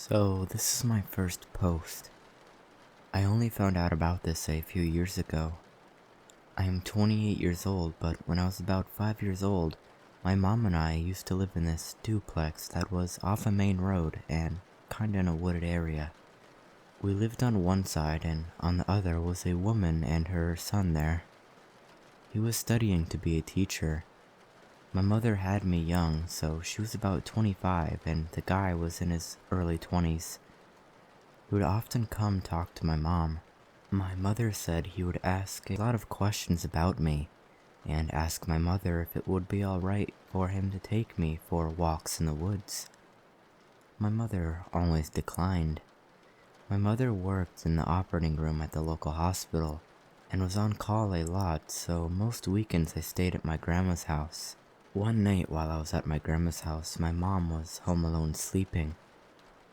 So, this is my first post. I only found out about this a few years ago. I am 28 years old, but when I was about 5 years old, my mom and I used to live in this duplex that was off a main road and kinda in a wooded area. We lived on one side, and on the other was a woman and her son there. He was studying to be a teacher. My mother had me young, so she was about 25 and the guy was in his early 20s. He would often come talk to my mom. My mother said he would ask a lot of questions about me and ask my mother if it would be alright for him to take me for walks in the woods. My mother always declined. My mother worked in the operating room at the local hospital and was on call a lot, so most weekends I stayed at my grandma's house. One night while I was at my grandma's house, my mom was home alone sleeping.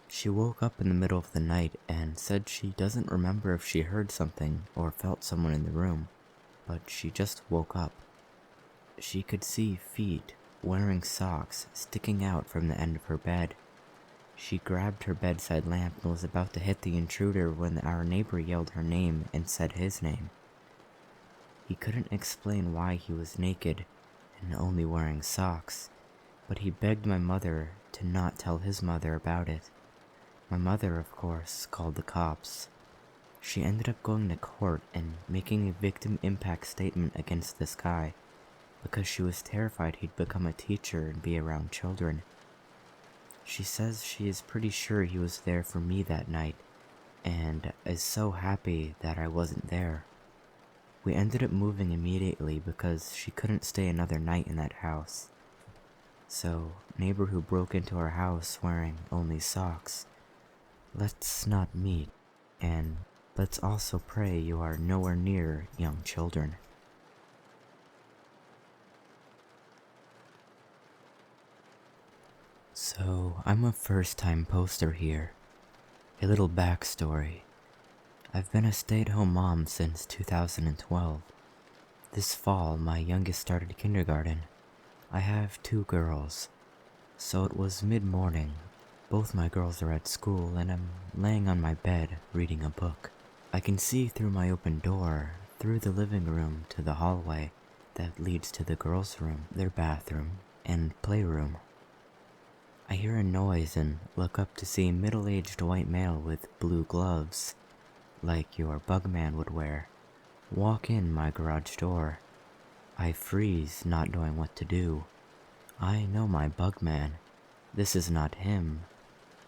She woke up in the middle of the night and said she doesn't remember if she heard something or felt someone in the room, but she just woke up. She could see feet wearing socks sticking out from the end of her bed. She grabbed her bedside lamp and was about to hit the intruder when our neighbor yelled her name and said his name. He couldn't explain why he was naked and only wearing socks, but he begged my mother to not tell his mother about it. My mother, of course, called the cops. She ended up going to court and making a victim impact statement against this guy because she was terrified he'd become a teacher and be around children. She says she is pretty sure he was there for me that night and is so happy that I wasn't there. We ended up moving immediately because she couldn't stay another night in that house. So, neighbor who broke into our house wearing only socks, let's not meet, and let's also pray you are nowhere near young children. So, I'm a first-time poster here. A little backstory. I've been a stay-at-home mom since 2012. This fall, my youngest started kindergarten. I have 2 girls. So it was mid-morning. Both my girls are at school and I'm laying on my bed reading a book. I can see through my open door, through the living room to the hallway that leads to the girls' room, their bathroom, and playroom. I hear a noise and look up to see a middle-aged white male with blue gloves, like your bugman would wear, walk in my garage door. I freeze, not knowing what to do. I know my bugman. This is not him.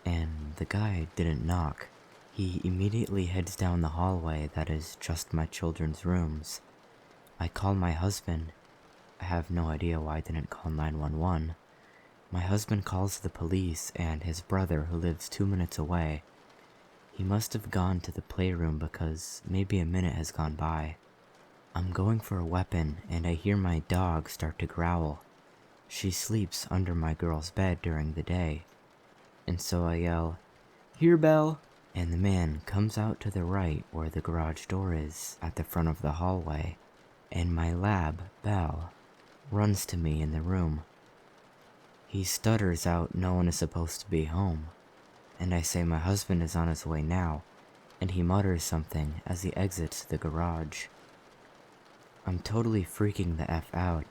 And the guy didn't knock. He immediately heads down the hallway that is just my children's rooms. I call my husband. I have no idea why I didn't call 911. My husband calls the police and his brother who lives 2 minutes away. He must have gone to the playroom because maybe a minute has gone by. I'm going for a weapon and I hear my dog start to growl. She sleeps under my girl's bed during the day. And so I yell, "Here, Belle!" And the man comes out to the right where the garage door is at the front of the hallway. And my lab, Belle, runs to me in the room. He stutters out no one is supposed to be home. And I say my husband is on his way now, and he mutters something as he exits the garage. I'm totally freaking the F out,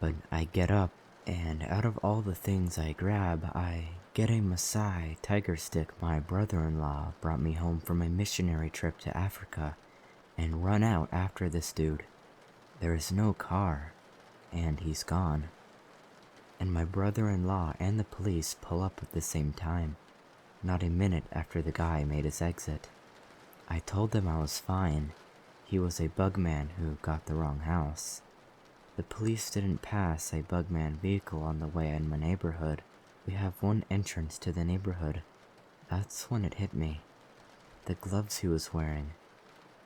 but I get up, and out of all the things I grab, I get a Maasai tiger stick my brother-in-law brought me home from a missionary trip to Africa, and run out after this dude. There is no car, and he's gone. And my brother-in-law and the police pull up at the same time. Not a minute after the guy made his exit. I told them I was fine. He was a bugman who got the wrong house. The police didn't pass a bugman vehicle on the way in my neighborhood. We have one entrance to the neighborhood. That's when it hit me. The gloves he was wearing.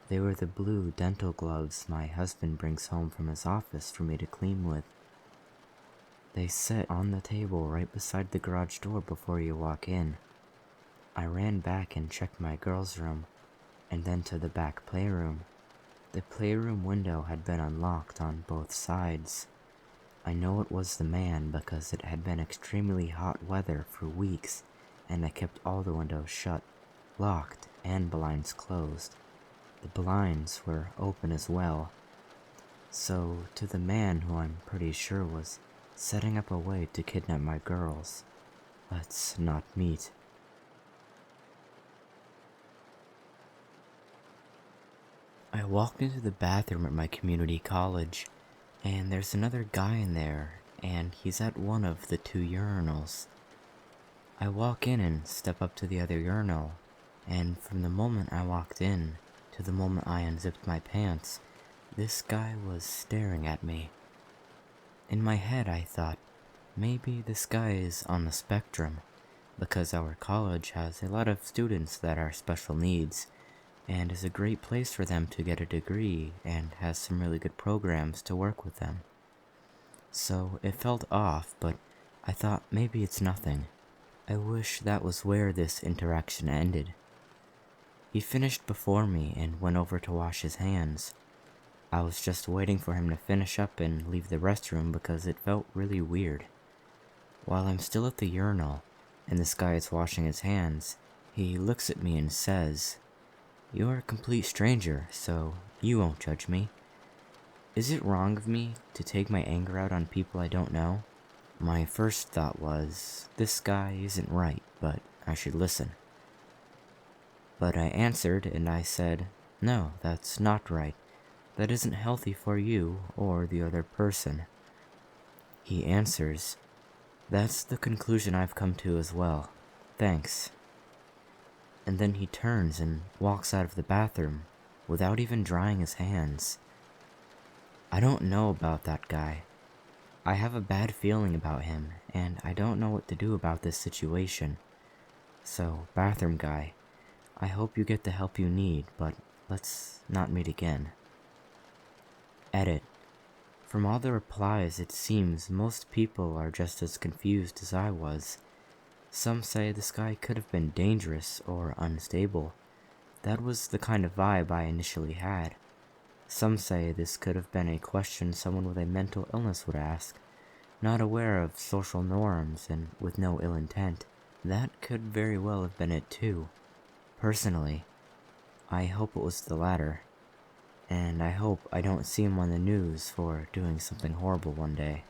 They were the blue dental gloves my husband brings home from his office for me to clean with. They sit on the table right beside the garage door before you walk in. I ran back and checked my girls' room, and then to the back playroom. The playroom window had been unlocked on both sides. I know it was the man because it had been extremely hot weather for weeks, and I kept all the windows shut, locked, and blinds closed. The blinds were open as well. So, to the man who I'm pretty sure was setting up a way to kidnap my girls, let's not meet. I walked into the bathroom at my community college, and there's another guy in there, and he's at one of the 2 urinals. I walk in and step up to the other urinal, and from the moment I walked in to the moment I unzipped my pants, this guy was staring at me. In my head I thought, maybe this guy is on the spectrum, because our college has a lot of students that are special needs, and is a great place for them to get a degree and has some really good programs to work with them. So it felt off, but I thought maybe it's nothing. I wish that was where this interaction ended. He finished before me and went over to wash his hands. I was just waiting for him to finish up and leave the restroom because it felt really weird. While I'm still at the urinal, and this guy is washing his hands, he looks at me and says, "You're a complete stranger, so you won't judge me. Is it wrong of me to take my anger out on people I don't know?" My first thought was, this guy isn't right, but I should listen. But I answered and I said, "No, that's not right. That isn't healthy for you or the other person." He answers, "That's the conclusion I've come to as well. Thanks." And then he turns and walks out of the bathroom without even drying his hands. I don't know about that guy. I have a bad feeling about him, and I don't know what to do about this situation. So, bathroom guy, I hope you get the help you need, but let's not meet again. Edit. From all the replies, it seems most people are just as confused as I was. Some say this guy could have been dangerous or unstable. That was the kind of vibe I initially had. Some say this could have been a question someone with a mental illness would ask, not aware of social norms and with no ill intent. That could very well have been it too. Personally, I hope it was the latter. And I hope I don't see him on the news for doing something horrible one day.